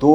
2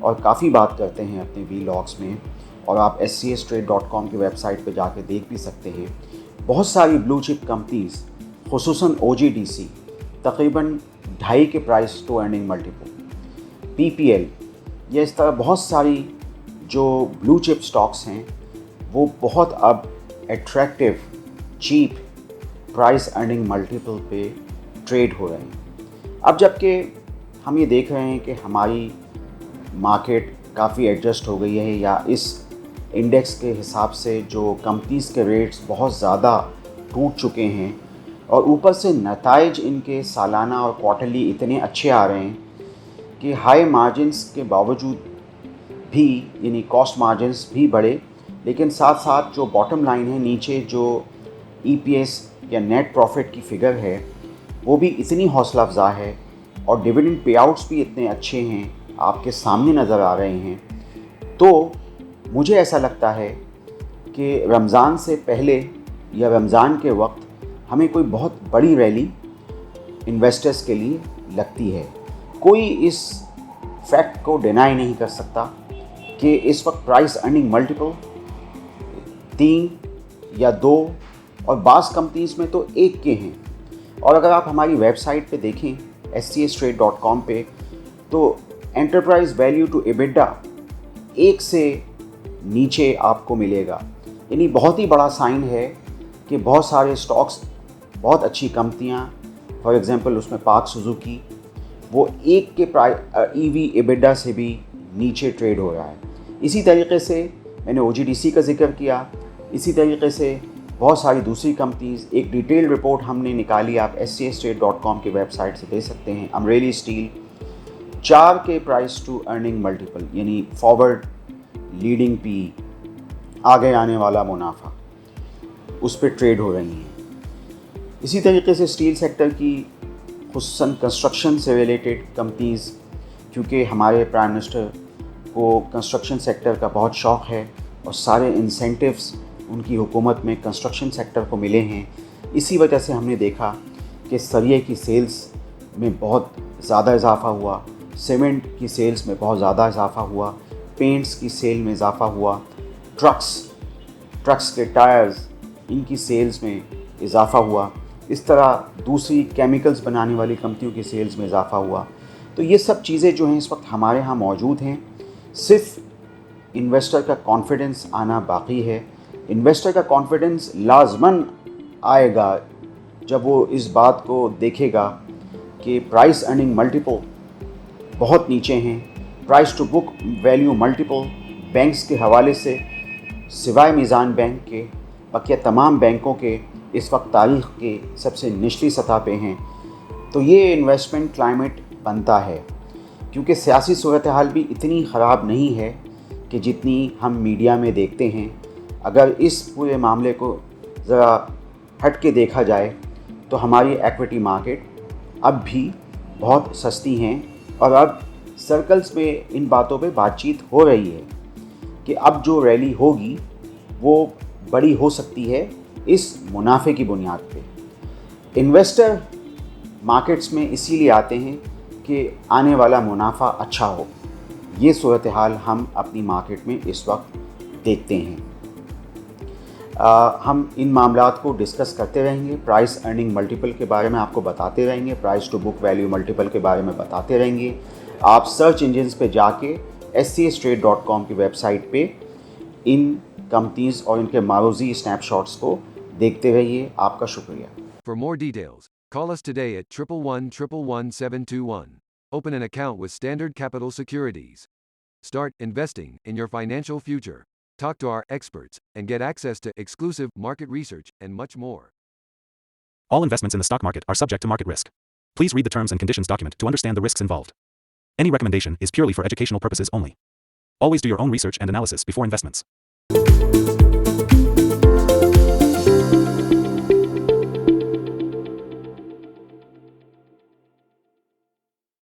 اور کافی بات کرتے ہیں اپنے ویلاگس میں، اور آپ scstrade.com کی ویب سائٹ پہ جا کے دیکھ بھی سکتے ہیں۔ بہت ساری بلو چپ کمپنیز خصوصاً OGDC تقریباً 2.5 کے price to earning multiple, PPL یا اس طرح بہت ساری جو بلو چپ سٹاکس ہیں وہ بہت اب attractive cheap price earning multiple پہ ٹریڈ ہو رہے ہیں۔ اب جب کہ ہم یہ دیکھ رہے ہیں کہ ہماری مارکیٹ کافی ایڈجسٹ ہو گئی ہے، یا اس انڈیکس کے حساب سے جو کمپنیز کے ریٹس بہت زیادہ ٹوٹ چکے ہیں، اور اوپر سے نتائج ان کے سالانہ اور کوارٹرلی اتنے اچھے آ رہے ہیں کہ ہائی مارجنس کے باوجود بھی، یعنی کاسٹ مارجنس بھی بڑھے، لیکن ساتھ ساتھ جو باٹم لائن ہے، نیچے جو EPS یا نیٹ پروفٹ کی فگر ہے وہ بھی اتنی حوصلہ افزا ہے، اور ڈیویڈنڈ پے آؤٹس بھی اتنے اچھے ہیں، آپ کے سامنے نظر آ رہے ہیں، تو مجھے ایسا لگتا ہے کہ رمضان سے پہلے یا رمضان کے وقت ہمیں کوئی بہت بڑی ریلی انویسٹرز کے لیے لگتی ہے۔ کوئی اس فیکٹ کو ڈینائی نہیں کر سکتا کہ اس وقت پرائس ارننگ ملٹیپل 3 یا 2 اور بعض کمپنیز میں تو 1 کے ہیں، اور اگر آپ ہماری ویب سائٹ پہ دیکھیں scstrade.com پہ تو انٹرپرائز ویلیو ٹو ایبیڈا 1 سے نیچے آپ کو ملے گا، یعنی بہت ہی بڑا سائن ہے کہ بہت سارے سٹاکس، بہت اچھی کمپنیاں، فار ایگزامپل اس میں پارک سوزوکی، وہ 1 کے EV ایبیڈا سے بھی نیچے ٹریڈ ہو رہا ہے۔ اسی طریقے سے میں نے OGDC کا ذکر کیا، اسی طریقے سے بہت ساری دوسری کمپنیز، ایک ڈیٹیل رپورٹ ہم نے نکالی، آپ scstrade.com کی ویب سائٹ سے دے سکتے ہیں۔ امریلی اسٹیل 4 کے پرائس ٹو ارننگ ملٹیپل، یعنی فارورڈ لیڈنگ پی، آگے آنے والا منافع، اس پہ ٹریڈ ہو رہی ہیں۔ اسی طریقے سے اسٹیل سیکٹر کی خصوصاً کنسٹرکشن سے ریلیٹڈ کمپنیز، کیونکہ ہمارے پرائم منسٹر کو کنسٹرکشن سیکٹر کا بہت شوق ہے، اور سارے انسینٹیوز ان کی حکومت میں کنسٹرکشن سیکٹر کو ملے ہیں، اسی وجہ سے ہم نے دیکھا کہ سریے کی سیلز میں بہت زیادہ اضافہ ہوا، سیمنٹ کی سیلز میں بہت زیادہ اضافہ ہوا، پینٹس کی سیل میں اضافہ ہوا، ٹرکس کے ٹائرز، ان کی سیلز میں اضافہ ہوا، اس طرح دوسری کیمیکلز بنانے والی کمپنیوں کی سیلز میں اضافہ ہوا۔ تو یہ سب چیزیں جو ہیں اس وقت ہمارے ہاں موجود ہیں، صرف انویسٹر کا کانفیڈنس آنا باقی ہے۔ انویسٹر کا کانفیڈنس لازماً آئے گا جب وہ اس بات کو دیکھے گا کہ پرائس ارننگ ملٹیپل بہت نیچے ہیں، price to book value multiple banks کے حوالے سے سوائے میزان بینک کے بقیہ تمام بینکوں کے اس وقت تاریخ کے سب سے نچلی سطح پہ ہیں۔ تو یہ انویسٹمنٹ کلائمیٹ بنتا ہے، کیونکہ سیاسی صورتحال بھی اتنی خراب نہیں ہے کہ جتنی ہم میڈیا میں دیکھتے ہیں۔ اگر اس پورے معاملے کو ذرا ہٹ کے دیکھا جائے تو ہماری ایکویٹی مارکیٹ اب بھی بہت سستی ہیں، اور اب سرکلز میں ان باتوں پہ بات چیت ہو رہی ہے کہ اب جو ریلی ہوگی وہ بڑی ہو سکتی ہے اس منافع کی بنیاد پہ۔ انویسٹر مارکیٹس میں اسی لیے آتے ہیں کہ آنے والا منافع اچھا ہو۔ یہ صورتحال ہم اپنی مارکیٹ میں اس وقت دیکھتے ہیں۔ ہم ان معاملات کو ڈسکس کرتے رہیں گے، پرائس ارننگ ملٹیپل کے بارے میں آپ کو بتاتے رہیں گے، price to book value multiple کے بارے میں بتاتے رہیں گے۔ آپ سرچ انجنز پہ جا کے scstrade.com کی ویب سائٹ پہ ان کمپنیز اور ان کے معروضی اسنیپ شاٹس کو دیکھتے رہیے۔ آپ کا شکریہ۔ For more details, call us today at 111-111-721. Open an account with Standard Capital Securities. Start investing in your financial future. Talk to our experts and get access to exclusive market research and much more. All investments in the stock market are subject to market risk. Please read the terms and conditions document to understand the risks involved. Any recommendation is purely for educational purposes only. Always do your own research and analysis before investments.